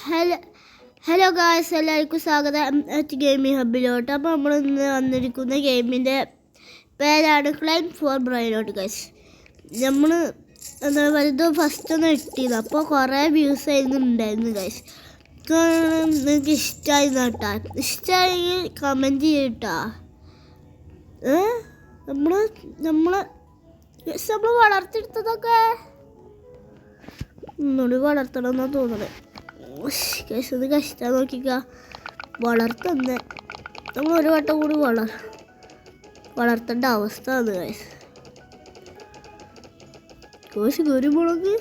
Hello hello guys, എല്ലാവർക്കും സ്വാഗതം gaming ഹബിലോട്ട്. അപ്പോൾ നമ്മൾ ഇന്ന് വന്നിരിക്കുന്ന ഗെയിമിൻ്റെ പേരാണ് ക്ലൈം ഫോർ ബ്രെയിനോട്ട്. ഗായ്സ്, നമ്മൾ എന്താ പറയുക, ഫസ്റ്റ് ഒന്ന് ഇട്ടിരുന്നു. അപ്പോൾ കുറേ വ്യൂസ് ആയിരുന്നുണ്ടായിരുന്നു. ഗായ്സ്, നിങ്ങൾക്ക് ഇഷ്ടമായി കേട്ടാ. ഇഷ്ടമായി കമൻറ്റ് ചെയ്യട്ടാ. നമ്മൾ വളർത്തെടുത്തതൊക്കെ ഒന്നുകൂടി വളർത്തണം എന്നാണ് തോന്നുന്നത്. ഇത് കഷ്ടം നോക്കിക്ക, വളർത്തന്നെ നമ്മൾ ഒരു വട്ടം കൂടി വളർത്തേണ്ട അവസ്ഥ ആണ്. കോശ് കുരുമുളക്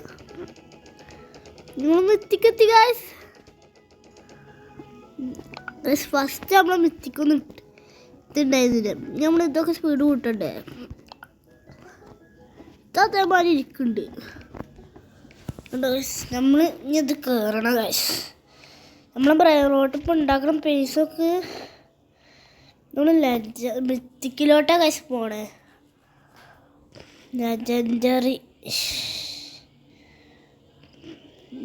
നിങ്ങൾ മിത്തിക്കെത്തി ഗായ്സ്. ഫസ്റ്റ് നമ്മളെ മിത്തിക്കൊന്നും ഇട്ടുണ്ടായിരുന്നില്ല. നമ്മൾ ഇതൊക്കെ സ്പീഡ് കൂട്ടണ്ടേ. അതേമാതിരി ഇരിക്കുന്നുണ്ട്. നമ്മൾ ഇനി ഇത് കയറണം ഗായ്സ്. നമ്മളെ ബ്രെയിനോട്ട് ഇപ്പോൾ ഉണ്ടാക്കണം പേസൊക്കെ നമ്മൾ മിത്തിക്കിലോട്ടാണ് ഗായ്സ് പോണേ. ലെജൻഡറി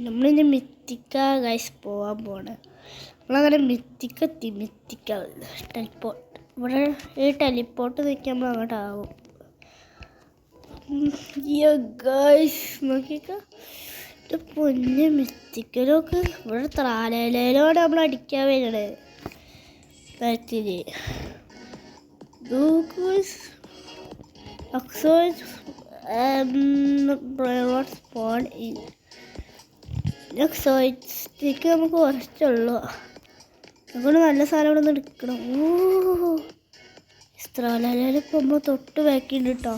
നമ്മളിനി മിത്തിക്ക ഗായ്സ് പോകാൻ പോണേ. നമ്മളങ്ങനെ മിത്തിക്കെത്തി. ടെലിപ്പോർട്ട് ഇവിടെ ഈ ടെലിപ്പോർട്ട് നിൽക്കാൻ നമ്മൾ അങ്ങോട്ടാവും. ഗായ്സ് നോക്കിക്ക, പൊന്നെ മിത്തിക്കലൊക്കെ ഇവിടെ ത്രാലയിലോടെ നമ്മൾ അടിക്കാൻ വരണേ. പറ്റില്ലേ എക്സോയിസ്റ്റിക്ക് നമുക്ക് കുറച്ചുള്ളൂ. അതുകൊണ്ട് നല്ല സാധനം ഇവിടെ നിന്ന് എടുക്കണം. ത്രാലയില പോകുമ്പോൾ തൊട്ട് ബാക്കിയുണ്ട് കേട്ടോ.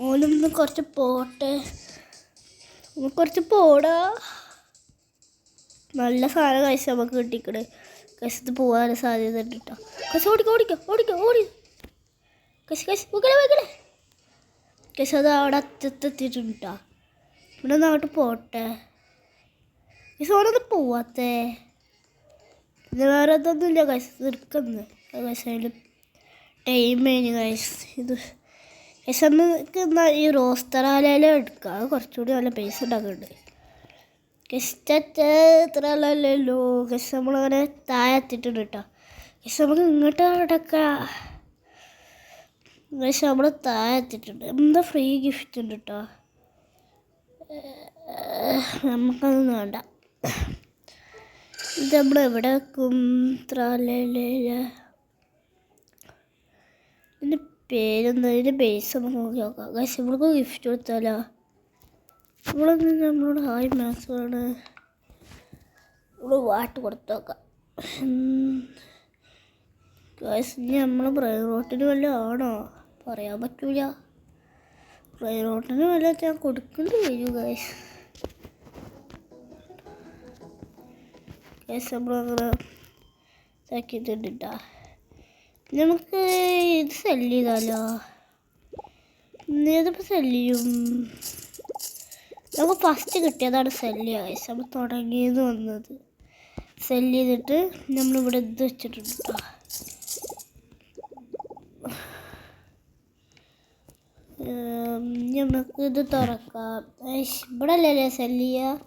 ഓനൊന്ന് കുറച്ച് പോട്ടെ, കുറച്ച് പോടാ. നല്ല സാധനം കഴിച്ച് നമുക്ക് കിട്ടിക്കണേ. കശത്ത് പോകാൻ സാധ്യത ഉണ്ട് കേട്ടോ. കശ് ഓടി കശ് അത് അവിടെ അറ്റത്തെത്തിയിട്ടുണ്ട് കേട്ടോ. ഇവിടെ നിന്ന് അങ്ങോട്ട് പോട്ടെ. കശ് ഓനൊന്ന് പോവാത്തേ. ഇത് വേറെ ഇതൊന്നുമില്ല കശ് നിൽക്കുന്നത്. കശയിലും ടൈം കഴിഞ്ഞ് കഴിച്ച് ഇത് കശക്ക് ഈ റോസ്റ്ററാലയില എടുക്കുക. അത് കുറച്ചുകൂടി നല്ല പൈസ ഉണ്ടാക്കുന്നുണ്ട്. കഷ്ടല്ലോ കശ നമ്മളങ്ങനെ താഴെ എത്തിയിട്ടുണ്ട് കേട്ടോ. കശ നമുക്ക് ഇങ്ങോട്ട് അടക്കാം. കശ നമ്മൾ താഴെ എത്തിയിട്ടുണ്ട്. എന്താ ഫ്രീ ഗിഫ്റ്റ് ഉണ്ട് കേട്ടോ. നമുക്കതൊന്നും വേണ്ട. ഇത് നമ്മളെവിടെ വെക്കും? ത്രാലയില ഇതിൻ്റെ പേരെന്താ? ഇതിൻ്റെ ബേസ് നമുക്ക് നോക്കി നോക്കാം. ഗൈസ്, നമ്മൾക്ക് ഗിഫ്റ്റ് കൊടുത്താലോ? നമ്മളോട് ഹായ് മാത്സാണ്. നമ്മൾ വാട്ട് കൊടുത്തു നോക്കാം. ഗൈസ്, ഇനി നമ്മൾ ബ്രെയിനോട്ടിന് വല്ലതും ആണോ പറയാൻ പറ്റൂല. ബ്രെയിനോട്ടിന് വല്ല ഞാൻ കൊടുക്കേണ്ടി വരും. ഗൈസ് നമ്മളങ്ങനെ ഇതാക്കിയിട്ടുണ്ട് കേട്ടോ. നമുക്ക് ഇത് സെല്ല് ചെയ്താലോ? ഇതിപ്പോൾ സെല്ല് ചെയ്യും. നമുക്ക് ഫസ്റ്റ് കിട്ടിയതാണ് സെല്ല് ചെയ്യുക. നമ്മൾ തുടങ്ങിയത് വന്നത് സെല്ല് ചെയ്തിട്ട് നമ്മളിവിടെ ഇത് വെച്ചിട്ടുണ്ട് കേട്ടോ. നമുക്ക് ഇത് തുറക്കാം. ഇവിടെ അല്ലല്ലേ സെല്ല് ചെയ്യുക.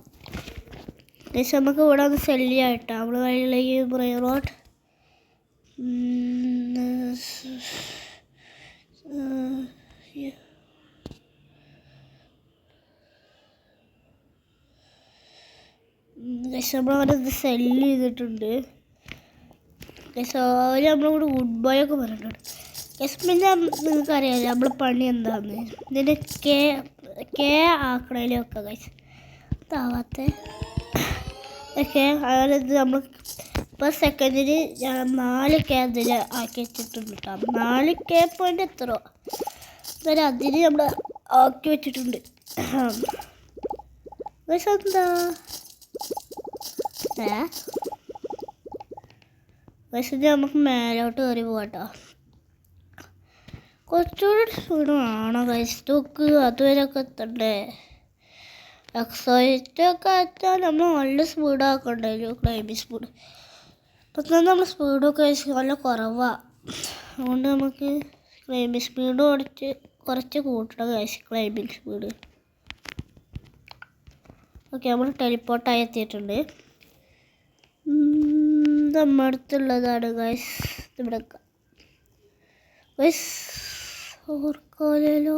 നമുക്ക് ഇവിടെ ഒന്ന് സെല്ല് ചെയ്യാം കേട്ടോ. നമ്മൾ വഴിയിലേക്ക് ബ്രെയിനോട്ട് നമ്മളവിടെ സെല്ല് ചെയ്തിട്ടുണ്ട്. നമ്മളിവിടെ ഗുഡ് ബൈ ഒക്കെ പറഞ്ഞിട്ടുണ്ട്. പിന്നെ നിങ്ങൾക്കറിയാമല്ലോ നമ്മളെ പണി എന്താന്ന്. ഇതിൻ്റെ കെ ആക്കണേലൊക്കെ കഴിച്ച് താവാത്ത ഓക്കെ. അതുപോലെ ഇത് നമ്മൾ ഇപ്പോൾ സെക്കൻഡിന് 4K അതിൽ ആക്കി വെച്ചിട്ടുണ്ട് കേട്ടോ. 4K പോയിൻ്റ് എത്രയോ എന്നാലും അതിന് നമ്മൾ ആക്കി വെച്ചിട്ടുണ്ട്. പക്ഷെ എന്താ പക്ഷെ നമുക്ക് മേലോട്ട് കയറി പോകാട്ടോ. കുറച്ചുകൂടി സ്പീഡ് വേണം കഴിച്ചോക്ക്. അതുവരെയൊക്കെ എത്തണ്ടേ. എക്സൈറ്റൊക്കെ വെച്ചാൽ നമ്മൾ നല്ല സ്പീഡാക്കണ്ടല്ലോ. ക്ലൈമ്പിങ് സ്പീഡ് പക്ഷേ നമ്മൾ സ്പീഡൊക്കെ നല്ല കുറവാണ്. അതുകൊണ്ട് നമുക്ക് ക്ലൈമ്പിങ് സ്പീഡ് കുറച്ച് കൂട്ടണം. Climbing speed okay. നമ്മൾ ടെലിപ്പോർട്ടായി എത്തിയിട്ടുണ്ട്. നമ്മുടെ അടുത്തുള്ളതാണ് ഗൈസ്. ഇവിടെ ഗൈസ് ഓർക്കാലോ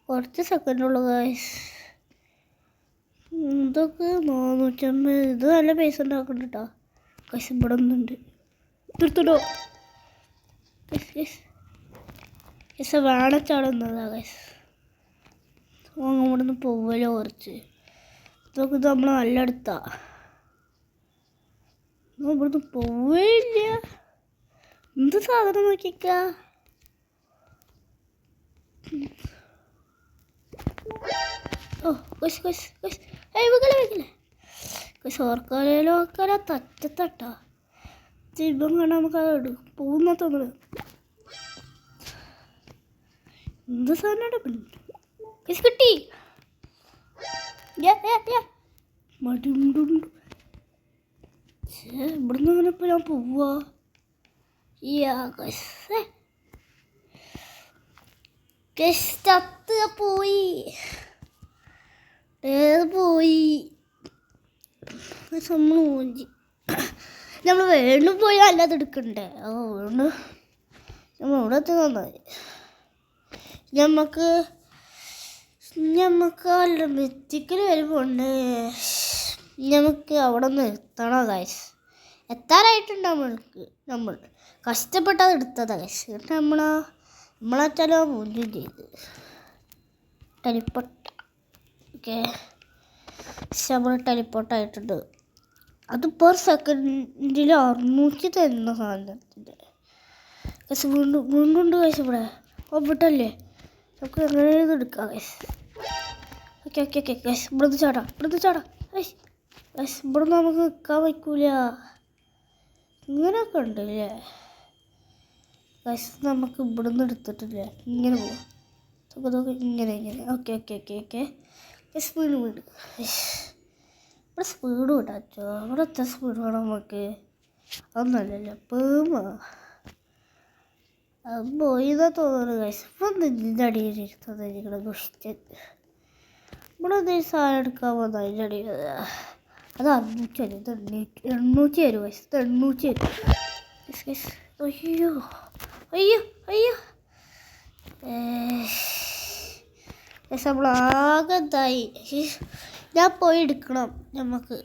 കുറച്ച് സെക്കൻഡുള്ളൂ ഗൈസ്. ഇതൊക്കെ 450. ഇത് നല്ല പൈസ ഉണ്ടാക്കണം കേട്ടോ ഗൈസ്. ഇവിടെ ഒന്നുണ്ട്, തീർത്തിട്ടോ ഗൈസ്. വേണച്ചാടുന്നതാ ഗൈസ്. ഇവിടെ നിന്ന് പോവല്ലോ കുറച്ച്. ഇതൊക്കെ ഇത് നമ്മൾ നല്ല അടുത്താ. ഇവിടുന്ന് പോവില്ല. എന്ത് സാധനം നോക്കിക്ക. ഓ കൊസ് കൊസ് കൊസ് വെക്കില്ലേ കൊസ്. ഓർക്കാലോ തറ്റത്തട്ടാ. ഇപ്പം കാണാൻ നമുക്ക് അത് പോകുന്ന തോന്നുന്നു. എന്ത് സാധനം കിട്ടി. മടുണ്ടും ഇവിടുന്ന് അങ്ങനെ ഇപ്പോൾ ഞാൻ പോവാ. ചത്ത് പോയി. നമ്മൾ മൂഞ്ചി. നമ്മൾ വീണ്ടും പോയി അല്ലാതെ എടുക്കണ്ടേ. അതുകൊണ്ട് നമ്മൾ ഇവിടെ എത്തി നന്നായി. ഞമ്മക്ക് അല്ല മെത്തിക്കൽ വരുമ്പോണ്ട്. നമുക്ക് അവിടെ നിന്ന് എത്തണം ഗൈസ്. എത്താറായിട്ടുണ്ട് നമ്മൾ കഷ്ടപ്പെട്ടത് എടുത്തതാണ് ഗൈസ്. എന്നിട്ട് നമ്മളാച്ചാലോ മുന്നിൽ ചെയ്ത് ടെലിപ്പോർട്ട്. ഓക്കെ, നമ്മൾ ടെലിപ്പോർട്ടായിട്ടുണ്ട്. അത് പെർ സെക്കൻഡിൽ 600 തരുന്ന സാധനത്തിൻ്റെ ഗൈസ്. വീണ്ടുണ്ട് ഗൈസ്. ഇവിടെ നമുക്ക് എങ്ങനെ എടുക്കാം ഗൈസ്. Okay guys. ഇവിടുന്ന് ചാടാം ഗൈസ്. ഇവിടുന്ന് നമുക്ക് നിൽക്കാൻ വയ്ക്കൂല. ഇങ്ങനെയൊക്കെ ഉണ്ടല്ലേ ഗൈസ്. നമുക്ക് ഇവിടുന്ന് എടുത്തിട്ടില്ല. ഇങ്ങനെ പോവാം. ഇങ്ങനെ ഓക്കെ സ്പീഡ് ഇവിടെ സ്പീഡ് വിടാച്ചോ. ഇവിടെ എത്ര സ്പീഡ് വേണം നമുക്ക്? അതൊന്നല്ലല്ലോ പേമാ. അത് പോയിന്നാ തോന്നുന്നു ഗൈസ്. ഇപ്പം നിൻ്റെ അടിയിലിരുന്നത് നിങ്ങളുടെ ദുഷ്ടൻ. ഇവിടെ എന്തെങ്കിലും സാധനം എടുക്കാൻ വന്നു അതിൻ്റെ അടിയിൽ. അത് 600 തരും. ഇത് 800 തരും ഗൈസ്. ഇത് 800 തരും. അയ്യോ ഗൈസ്. നമ്മളാകെ ഇതായി. ഞാൻ പോയി എടുക്കണം നമുക്ക്.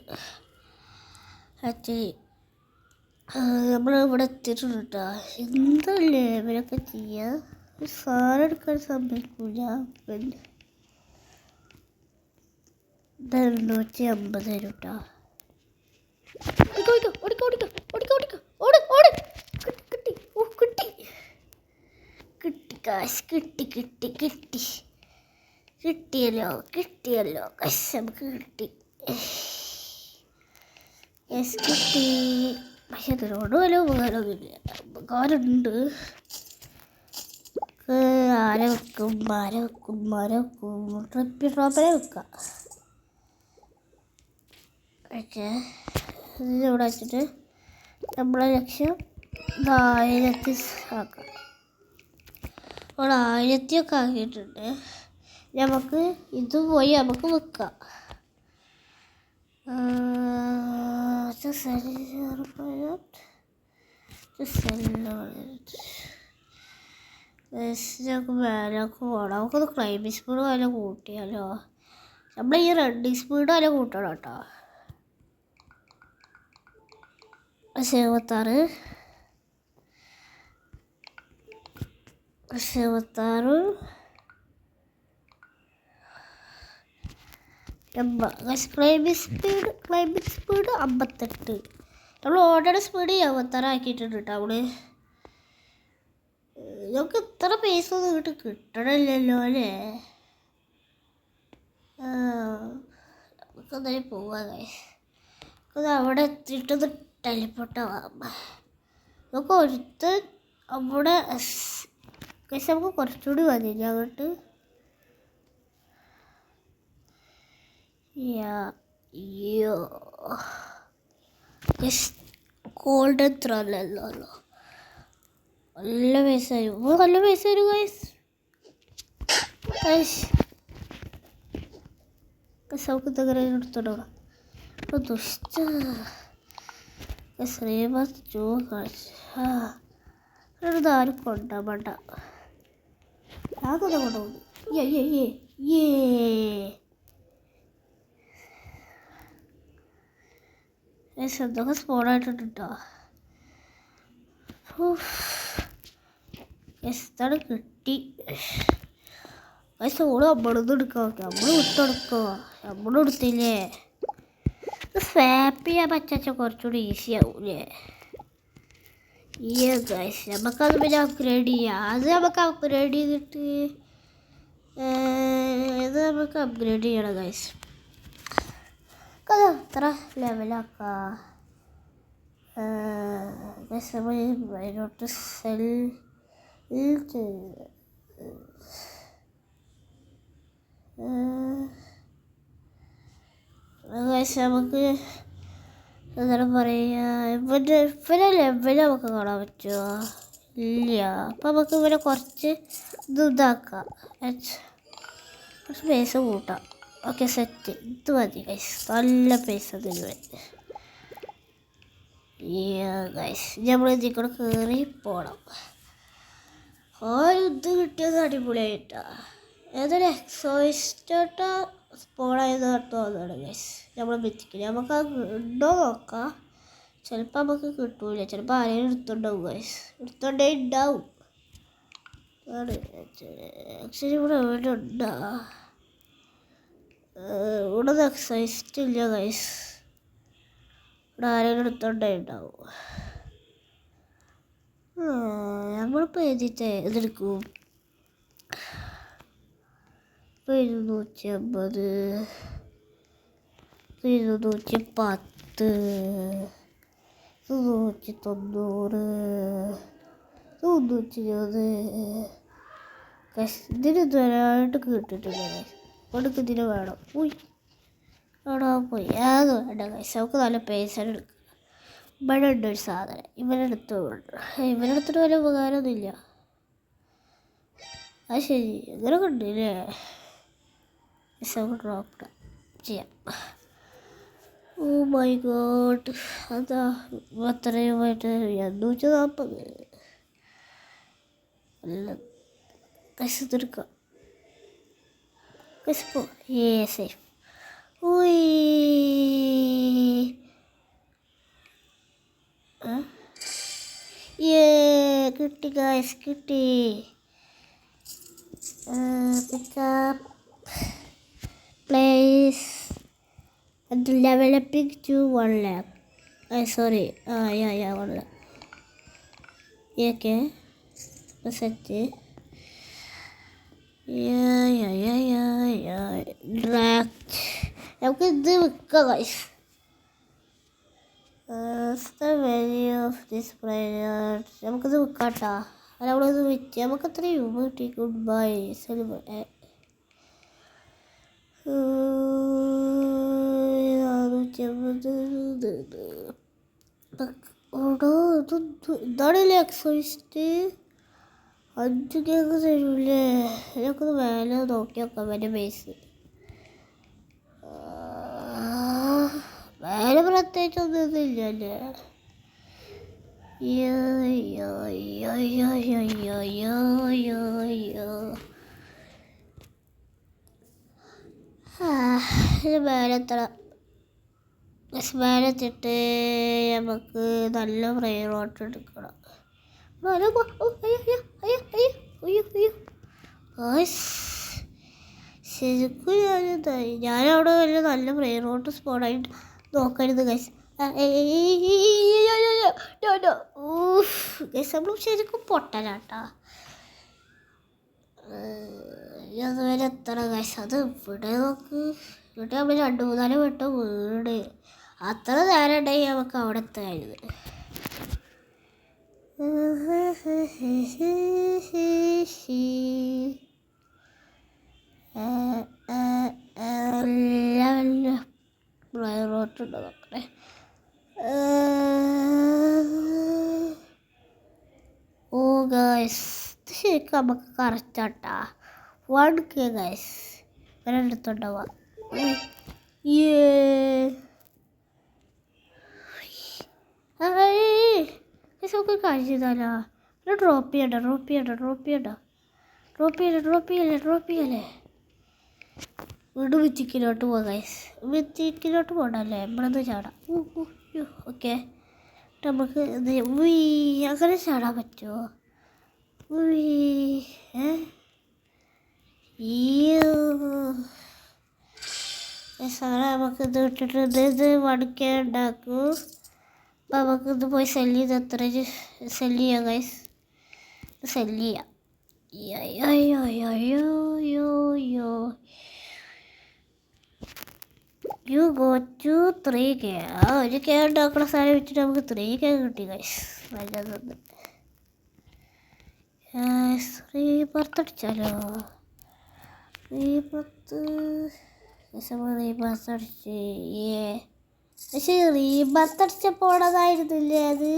ആക്ച്വലി നമ്മളിവിടെ എത്തിയിട്ടുണ്ട് കേട്ടോ. എന്തല്ലേ ഇവരൊക്കെ ചെയ്യുക. സാധനം എടുക്കാൻ സമ്മതിക്കൂല. പിന്നെ 750 തരും കേട്ടോ. കിട്ടി കാശ്. കിട്ടിയല്ലോ കാശ്. നമുക്ക് കിട്ടി. കിട്ടി. പക്ഷെ അതിനോട് വലിയ ഉപകാരമൊന്നുമില്ല. ഉപകാരമുണ്ട്. ആരെ വെക്കും ട്രിപ്പിനെ വെക്കാം. ഓക്കെ, ഇതിവിടെ വെച്ചിട്ട് നമ്മളെ ലക്ഷ്യം 1000 ആക്കാം. അവിടെ 1000 ഒക്കെ ആക്കിയിട്ടുണ്ട്. നമുക്ക് ഇത് പോയി നമുക്ക് വെക്കാം. ഞങ്ങൾക്ക് മേലേക്ക് പോകണം. നമുക്കത് ക്ലൈംബിംഗ് സ്പീഡ് വല്ല കൂട്ടിയാലോ. നമ്മൾ ഈ റണ്ണിങ് സ്പീഡ് വല്ല കൂട്ടണം കേട്ടോ. 76 ക്ലൈംബിംഗ് സ്പീഡ് 58. നമ്മൾ ഓടേണ്ട സ്പീഡ് 56 ആക്കിയിട്ടുണ്ട് കേട്ടോ. നമുക്ക് ഇത്ര പൈസ ഒന്നും കിട്ടണില്ലല്ലോ അല്ലേ. നമുക്കെന്തായാലും പോവാം. അത് അവിടെ എത്തിയിട്ടത് ടെലിപ്പോർട്ടാവാം. നമുക്ക് ഒരുത്തൻ അവിടെ നമുക്ക് കുറച്ചുകൂടി മതി അങ്ങോട്ട്. ഗോൾഡൻ ത്രല്ലല്ലോ. നല്ല പൈസ തരും ഗൈസ്. നമുക്ക് ഇതങ്ങനെ എടുത്തോടാം. ദുഷ്ട ശ്രീമത് ജോ ഇതാരും കൊണ്ടാ വേണ്ട അതൊക്കെ കൊണ്ടുപോകുന്നു എന്തൊക്കെ സ്പോണായിട്ടുണ്ട് കേട്ടോ എന്താണ് കിട്ടി സോള് നമ്മളൊന്നും എടുക്കാൻ നോക്കാം നമ്മൾ വിട്ടെടുക്കുക നമ്മളെടുത്തില്ലേ സ്വാപ്പ് ചെയ്യാൻ പറ്റാച്ച കുറച്ചുകൂടി ഈസി ആവൂലേ ഗൈസ് നമുക്കത് പിന്നെ അപ്ഗ്രേഡ് ചെയ്യാം അത് നമുക്ക് അപ്ഗ്രേഡ് ചെയ്തിട്ട് ഇത് നമുക്ക് അപ്ഗ്രേഡ് ചെയ്യണം ഗൈസ് അത് എത്ര ലെവലാക്കാം ഗൈസ് നമ്മൾ അതിലോട്ട് സെൽ ഗൈസ് നമുക്ക് എന്താണ് പറയുക ഇവരെ ലെവൽ നമുക്ക് കാണാൻ പറ്റുമോ ഇല്ല അപ്പം നമുക്ക് ഇവരെ കുറച്ച് ഇതാക്കാം കുറച്ച് പൈസ കൂട്ടാം ഓക്കെ സെറ്റ് ഇത് മതി ഗൈസ് നല്ല പൈസ തരുവേ ഗൈസ് നമ്മൾ ഇതിൽ കൂടെ കയറി പോകണം ഇത് കിട്ടിയത് അടിപൊളിയായിട്ടാ ഏതൊരു എക്സോയിസ്റ്റോട്ടോ സ്പോണായത് തോന്നുന്നു ഗൈസ് നമ്മൾ എത്തിക്കില്ല നമുക്ക് അത് ഉണ്ടോ നോക്കാം ചിലപ്പോൾ നമുക്ക് കിട്ടൂല ചിലപ്പോൾ ആരെയും എടുത്തുണ്ടാവും ഗൈസ് എടുത്തോണ്ടേ ഉണ്ടാവും ആക്ച്വലി ഇവിടെ എവിടെ ഉണ്ടാ ഇവിടെ എക്സൈസ്റ്റ് ഇല്ല ഗൈസ് ഇവിടെ ആരെങ്കിലും എടുത്തോണ്ടേ ഉണ്ടാവും നമ്മളിപ്പോൾ ഇതെടുക്കും 250 210 290 320 ഇതിന് ഇതുവരെയായിട്ട് കിട്ടിയിട്ടില്ല കൊടുക്ക് ഇതിന് വേണം അവിടെ പോയി അത് വേണ്ട കൈസ് നമുക്ക് നല്ല പൈസ എടുക്കുക ഇവിടെ ഉണ്ട് ഒരു സാധനം ഇവരെടുത്തിട്ട് വലിയ ഉപകാരമൊന്നുമില്ല അത് ശരി ഇങ്ങനെ കണ്ടില്ലേ നമുക്ക് ഡ്രോപ്പ് ചെയ്യാം ഓ മൈ ഗോഡ് അതാ എത്രയുമായിട്ട് 240 അല്ല കശത്തെടുക്കാം കശപ്പോ സേഫ് കിട്ടി ഗൈസ് കിട്ടി pickup place and developing to 1 lakh. Sorry. Yeah, 1 lakh. Okay. Set it. Yeah. Draft. നമുക്ക് ഇത് വിൽക്കാം guys. The value of this player. നമുക്കിത് വിൽക്കാട്ടാ നമ്മളത് വിറ്റ് നമുക്ക് എത്ര രൂപ കിട്ടി ഗുഡ് ബൈ ഇതാണല്ലേ എക്സോയിസ്റ്റ് 5 കേക്ക് തരൂലേ ഞങ്ങൾക്കൊന്ന് വില നോക്കി നോക്കാം വില ബേസ് വില പ്രത്യേകിച്ചൊന്നും ഇല്ലല്ലേ മേലെത്ര മേലെത്തിട്ട് നമുക്ക് നല്ല ഫ്രൈറോട്ട് എടുക്കണം ശരിക്കും ഞാനവിടെ വല്ല നല്ല ഫ്രൈറോട്ട് സ്പോണായിട്ട് നോക്കരുത് ഗൈസ് ഗൈസ് നമ്മൾ ശരിക്കും പൊട്ടനാട്ടാ അതുവരെ എത്ര ഗൈസ് അത് ഇവിടെ നോക്ക് ഇവിടെ നമ്മൾ 2-3 വട്ടം വീട് അത്ര നേരം ഉണ്ടെങ്കിൽ നമുക്ക് അവിടെ എത്തായിരുന്നു റോട്ടുണ്ടോ നോക്കണേ ഓ ഗൈസ് ശരിക്കും നമുക്ക് കറക്റ്റാട്ടാ 1K ഗൈസ് ഇവരെ എടുത്തോണ്ടാവാ കാര്യം ചെയ്താലോ? ഡ്രോപ്പ് ചെയ്യല്ലേ. വീണ്ടും മിത്തിക്കിലോട്ട് പോകാം ഗൈസ്. മിത്തിക്കിലോട്ട് പോകണല്ലേ, ഇവിടെ ചാടാം. ഓക്കെ, നമുക്ക് അങ്ങനെ ചാടാൻ പറ്റുമോ? നമുക്കിത് ഇട്ടിട്ട് ഇത് വടക്കേ ഉണ്ടാക്കും. അപ്പം നമുക്കിത് പോയി സെല്ല് ചെയ്ത് എത്ര സെല്ല് ചെയ്യാം ഗൈസ്. സെല്ല് ചെയ്യാം. You go to 3K. ഒരു കെ ഉണ്ടാക്കുന്ന സാധനം വെച്ചിട്ട് നമുക്ക് 3K കിട്ടി ഗൈസ്. നല്ലതൊന്ന് റീബർത്തടിച്ചാലോ? റീബർത്ത് അടിച്ച് പക്ഷെ റീബർത്ത് അടിച്ചപ്പോഴതായിരുന്നില്ലേ അത്?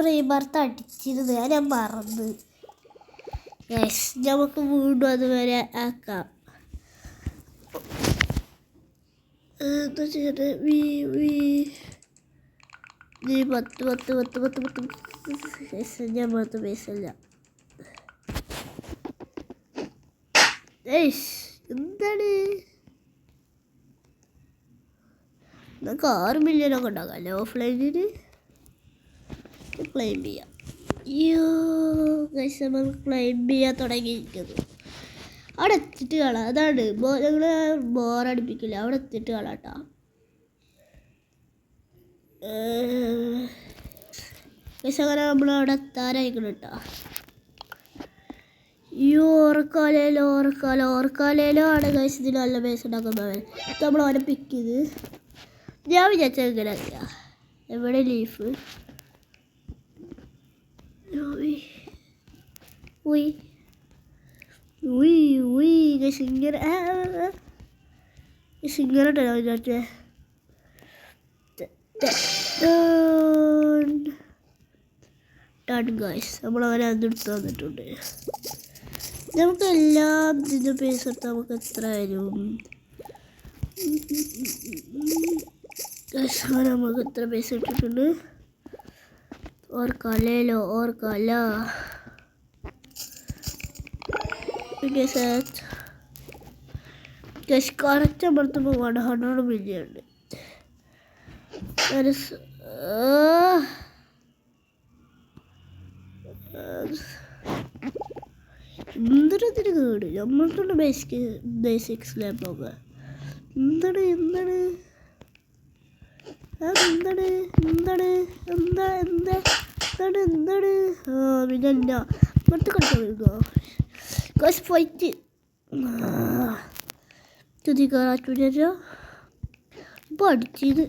റീബർത്ത് അടിച്ചിരുന്നു, ഞാൻ മറന്ന് ഗൈസ്. നമുക്ക് വീണ്ടും അതുവരെ ആക്കാം. എന്താ ചെയ്യട്ടെ? ഞാൻ 10 പൈസല്ല. എന്താണ് നമുക്ക് 6 മില്യനൊക്കെ ഉണ്ടാകാമല്ലേ ഓഫ്ലൈനിൽ? ക്ലെയിം ചെയ്യാം. നമ്മൾ ക്ലെയിം ചെയ്യാൻ തുടങ്ങിയിരിക്കുന്നു. അവിടെ എത്തിയിട്ട് കാണാം. അതാണ് ഞങ്ങൾ ബോറടിപ്പിക്കില്ല. അവിടെ എത്തിയിട്ട് കാണാം കേട്ടോ. അങ്ങനെ നമ്മളവിടെ എത്താനായിക്കണം കേട്ടോ. ഓർക്കാലയിലോ ആണ് കഴിച്ച് ഇതിൽ നല്ല പൈസ ഉണ്ടാക്കുന്നവൻ. നമ്മൾ അവനെ പിക്ക് ചെയ്ത് ഞാൻ വിചാരിച്ച എങ്ങനെ അറിയാം. എവിടെ ലീഫ്? സിംഗർ ഉണ്ടല്ലോ വിചാരിച്ചേ. ഗൈസ് നമ്മളവരെ അതെടുത്ത് വന്നിട്ടുണ്ട്. നമുക്ക് എല്ലാം ഇതിൻ്റെ പൈസ എടുത്താൽ നമുക്ക് എത്ര വരും? നമുക്ക് എത്ര പൈസ ഇട്ടിട്ടുണ്ട്? ഓർക്കാലോ കറക്റ്റ് അമ്പലത്തുമ്പോൾ 100 മില്യൺ ഉണ്ട്. എന്തൊരു കേട് നമ്മൾക്കുള്ള ബേസിക്സ് ലാബൊക്കെ എന്താണ് പിന്നല്ല ഇവിടുത്തെ കളിച്ചോ കസ് ഫൈറ്റ് തുതി കയറാറ്റൂരോ ഇപ്പോൾ അടിച്ചത്.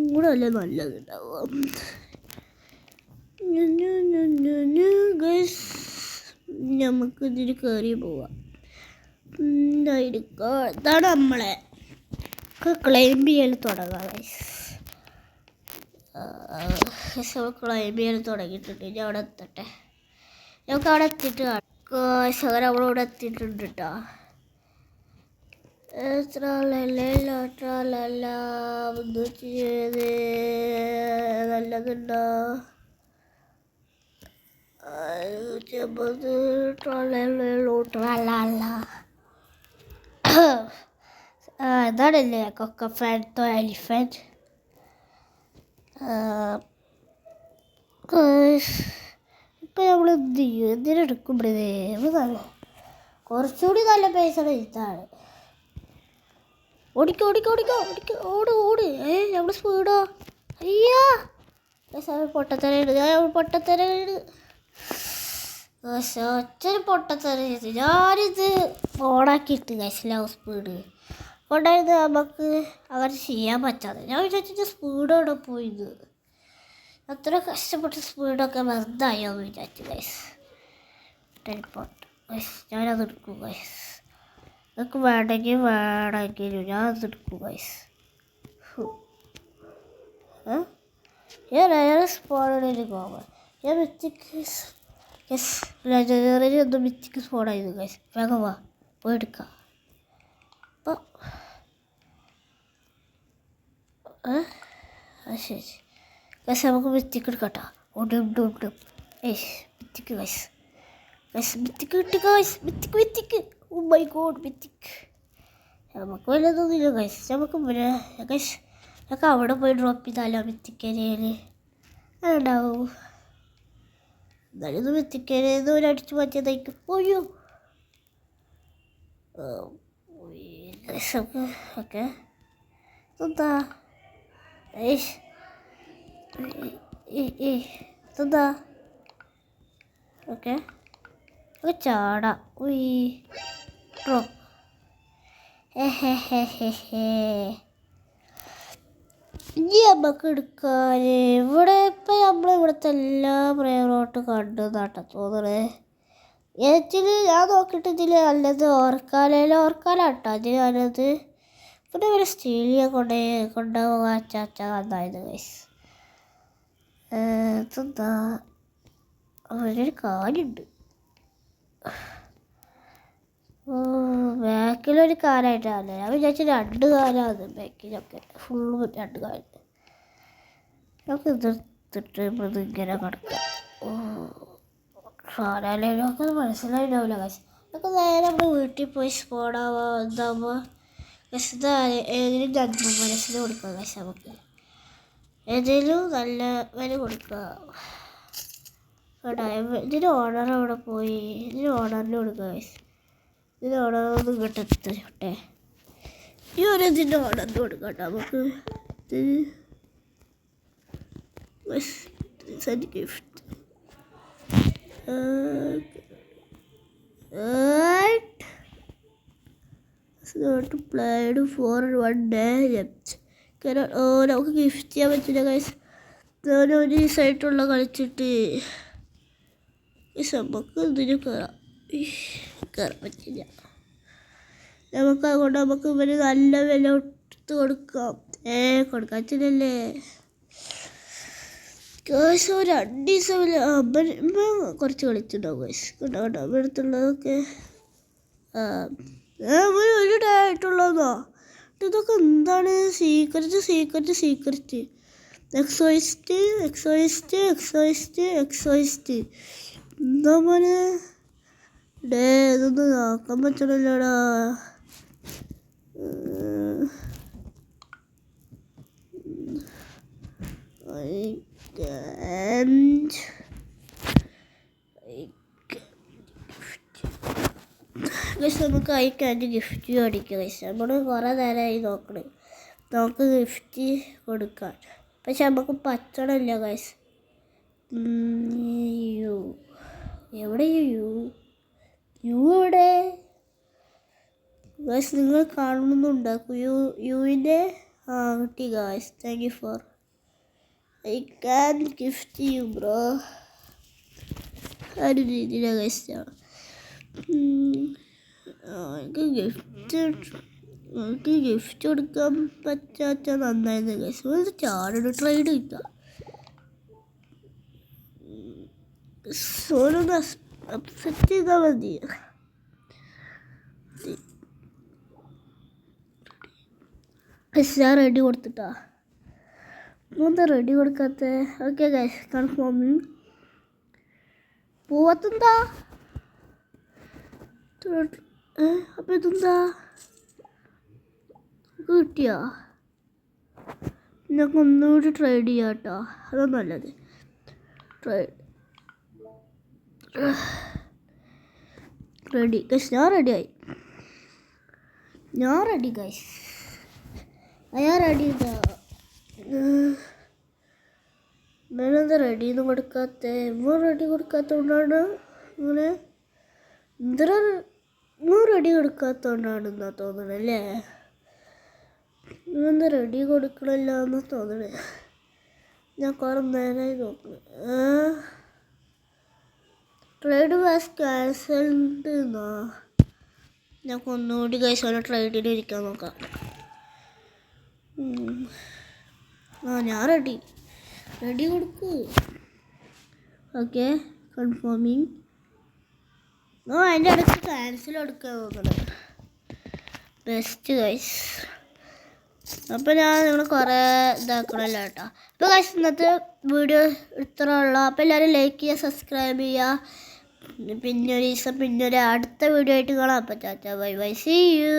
ഇവിടെ അല്ലേ നല്ലതുണ്ടാവും. നമുക്ക് ഇതിന് കയറി പോവാം. ഇതാണ് നമ്മളെ ക്ലെയിം ചെയ്യൽ തുടങ്ങാം. ക്ലെയിം ചെയ്യൽ തുടങ്ങിയിട്ടുണ്ട്. ഞാൻ അവിടെ എത്തട്ടെ. നമുക്ക് അവിടെ എത്തിയിട്ട് അങ്ങനെ നമ്മളിവിടെ എത്തിയിട്ടുണ്ട് കേട്ടോ. നല്ലതുണ്ടോ? ഇതാണല്ലേ കൊക്കഫാൻറ്റോ എലിഫൻറ്റ്. ഇപ്പം നമ്മൾ എന്ത് ചെയ്യും? എന്തിനെടുക്കുമ്പോഴേ നല്ല കുറച്ചുകൂടി നല്ല പൈസ ഇതാണ്. ഓടിക്കോ ഓട് നമ്മൾ സ്പീഡോ? അയ്യോ പൊട്ടത്തരയുണ്ട്. ഒച്ചൊരു പൊട്ടത്തര ചെയ്ത് ഞാനിത് ഓണാക്കിയിട്ട് ലവ് സ്പീഡ് കൊണ്ടായിരുന്നു. നമുക്ക് അങ്ങനെ ചെയ്യാൻ പറ്റാതെ ഞാൻ വിചാരിച്ചിട്ട് സ്പീഡോടെ പോയത്. അത്ര കഷ്ടപ്പെട്ട സ്പീഡൊക്കെ വെറുതായോ എന്ന് വിചാരിച്ചു ഗൈസ്. ടെലിപ്പോർട്ട് ഞാനത് എടുക്കും ഗൈസ്. നിങ്ങൾക്ക് വേണമെങ്കിൽ ഞാൻ അത് എടുക്കും ഗൈസ്. ഞാൻ സ്പോണിൽ പോകാം. ഞാൻ ഒന്ന് മിത്തിക്ക് സ്പോണായിരുന്നു ഗൈസ്. വേഗം വാ പോയി എടുക്കാം. അപ്പോൾ ശരി ഗൈസ് നമുക്ക് മിത്തിക്ക് എടുക്കട്ടോ. ഒടും ഡും ഡും മിത്തിക്ക് ഗൈസ് മിത്തിക്ക് കിട്ടി guys. Mythic oh my god mythic. നമുക്ക് വല്ലതൊന്നുമില്ല ഗൈസ്. നമുക്ക് ഗൈസ് നമുക്ക് അവിടെ പോയി ഡ്രോപ്പ് ചെയ്താലോ മിത്തിക്കേരിയയിൽ അതുണ്ടാവും. എന്നാലും ഇത് മിത്തിക്കേരിയെന്ന് ഒരു അടിച്ചു മാറ്റിയതായിരിക്കും. ഓയ്യോ ഓക്കെ എന്താ എന്താ ഓക്കെ ചാടാ ഡ്രോപ്പ്. ഇനി നമുക്ക് എടുക്കാൻ ഇവിടെ ഇപ്പം നമ്മളിവിടുത്തെ എല്ലാ പ്രയോറോട്ട് കണ്ടു നാട്ടാ തോന്നണേ. ഏച്ചില് ഞാൻ നോക്കിയിട്ട് ഇതിൽ നല്ലത് ഓർക്കാലാട്ടോ. അതിൽ ഞാനത് പിന്നെ ഒരു സ്റ്റീലിയെ കൊണ്ടുപോകാൻ ചാച്ചാ നന്നായത് ഗൈസ്. എന്താ അവരൊരു കാര്യമുണ്ട്. ബാക്കിലൊരു കാലായിട്ടാണ്. ഞാൻ വിചാരിച്ച 2 കാലാണ് ബാക്കിലൊക്കെ ഫുള്ള് 2 കാല്. നമുക്ക് ഇതെടുത്തിട്ട് ഇങ്ങനെ കിടക്കാം. സാധാരണയൊക്കെ മനസ്സിലായിണ്ടാവില്ല കാശ്. നമുക്ക് നേരെ നമ്മൾ വീട്ടിൽ പോയി സ്പോടാവുക എന്താകുമ്പോൾ കാശ് ഏതെങ്കിലും ജന്മ മനസ്സിൽ കൊടുക്കുക കാശ്. നമുക്ക് ഏതെങ്കിലും നല്ല വില കൊടുക്കുക. ഇതിന് ഓണർ അവിടെ പോയി ഇതിന് ഓണറിന് കൊടുക്കുക കാശ്. ഇതിന് ഓണറൊന്നും ഇങ്ങോട്ട് എത്തിട്ടെ. ഈ ഒരു ഇതിൻ്റെ ഓണറിന് കൊടുക്കാം നമുക്ക്. Gift not played for 1 day yet. നമുക്ക് ഗിഫ്റ്റ് ചെയ്യാൻ പറ്റില്ല ഗൈസ്. ഞാൻ ഒരു ദിവസമായിട്ടുള്ള കളിച്ചിട്ട് നമുക്ക് ഇതിന് കയറാൻ പറ്റില്ല. നമുക്ക് അതുകൊണ്ട് നമുക്ക് ഇവര് നല്ല വില കൊടുത്ത് കൊടുക്കാം. കൊടുക്കാൻ പറ്റില്ലല്ലേ ഗൈസ്. ഒരു 2 ദിവസം കുറച്ച് കളിച്ചിട്ടുണ്ടാവും ഗൈസ്. കണ്ടോ അടുത്തുള്ളതൊക്കെ ഒരു ഡേ ആയിട്ടുള്ളതോ. ഇതൊക്കെ എന്താണ് സീക്രറ്റ് എക്സോയിസ്റ്റ് എന്താ മോനെ ഡേ ഇതൊന്നും നോക്കാൻ പറ്റണല്ലോടാ. നമുക്ക് അയക്കാൻ്റെ ഗിഫ്റ്റ് മേടിക്കുക ഗൈസ്. നമ്മൾ കുറേ നേരമായി നമുക്ക് ഗിഫ്റ്റ് കൊടുക്കാൻ. പക്ഷെ നമുക്ക് പറ്റണമില്ല ഗൈസ്. എവിടെ യു എവിടെ ഗൈസ്? നിങ്ങൾ കാണുന്നുണ്ടാക്കും യുവിൻ്റെ കിട്ടി guys. Thank you for I can gift you bro. ആ ഒരു രീതിയിലാണ് ഗൈസ്. എനിക്ക് ഗിഫ്റ്റ് കൊടുക്കാൻ പറ്റാത്ത നന്നായിരുന്നു ഗൈസ്. ഒരു ചാടൊരു ട്രൈഡ് കിട്ടുക. സോനൊന്ന് അപ്സെറ്റ് ചെയ്താൽ മതി. ഞാൻ റെഡി കൊടുത്തിട്ടാ. എന്താ റെഡി കൊടുക്കാത്ത? Okay guys confirming. പോവത്തെന്താ അപ്പം ഇതെന്താ കിട്ടിയോ? ഞങ്ങൾക്ക് ഒന്നുകൂടി ട്രൈഡ് ചെയ്യാം കേട്ടോ. അതാണ് നല്ലത്. Ready guys. ഞാൻ റെഡി ഗൈസ്. ഞാൻ റെഡി ഇതാ. ഞാനെന്താ റെഡിന്ന് കൊടുക്കാത്ത? റെഡി കൊടുക്കാത്തതുകൊണ്ടാണ് ഇങ്ങനെ റെഡി കൊടുക്കാത്തതുകൊണ്ടാണെന്നാ തോന്നണല്ലേ. എന്താ റെഡി കൊടുക്കണില്ല എന്ന് തോന്നണേ. ഞാൻ കുറേ നേരമായി നോക്കണം. ട്രേഡ് വാസ് ക്യാൻസൽഡ് എന്നാ. ഞങ്ങൾക്ക് ഒന്നുകൂടി ഗൈസ് ഓരോ ട്രേഡിന് ഇരിക്കാൻ നോക്കാം. ഞാൻ റെഡി കൊടുക്കൂ. Okay confirming. അതിൻ്റെ ഇടയ്ക്ക് ക്യാൻസൽ കൊടുക്കാൻ നോക്കണം. Best guys. അപ്പോൾ ഞാൻ നിങ്ങൾ കുറേ ഇതാക്കണമല്ലോ കേട്ടോ. അപ്പോൾ ഗൈസ് ഇന്നത്തെ വീഡിയോ ഇത്ര ഉള്ളൂ. അപ്പോൾ എല്ലാവരും ലൈക്ക് ചെയ്യുക, സബ്സ്ക്രൈബ് ചെയ്യുക. പിന്നെ ഒരു ദിവസം പിന്നെ ഒരു അടുത്ത വീഡിയോ ആയിട്ട് കാണാം. അപ്പോൾ ചാച്ചാ ബൈ ബൈ, സീ യു.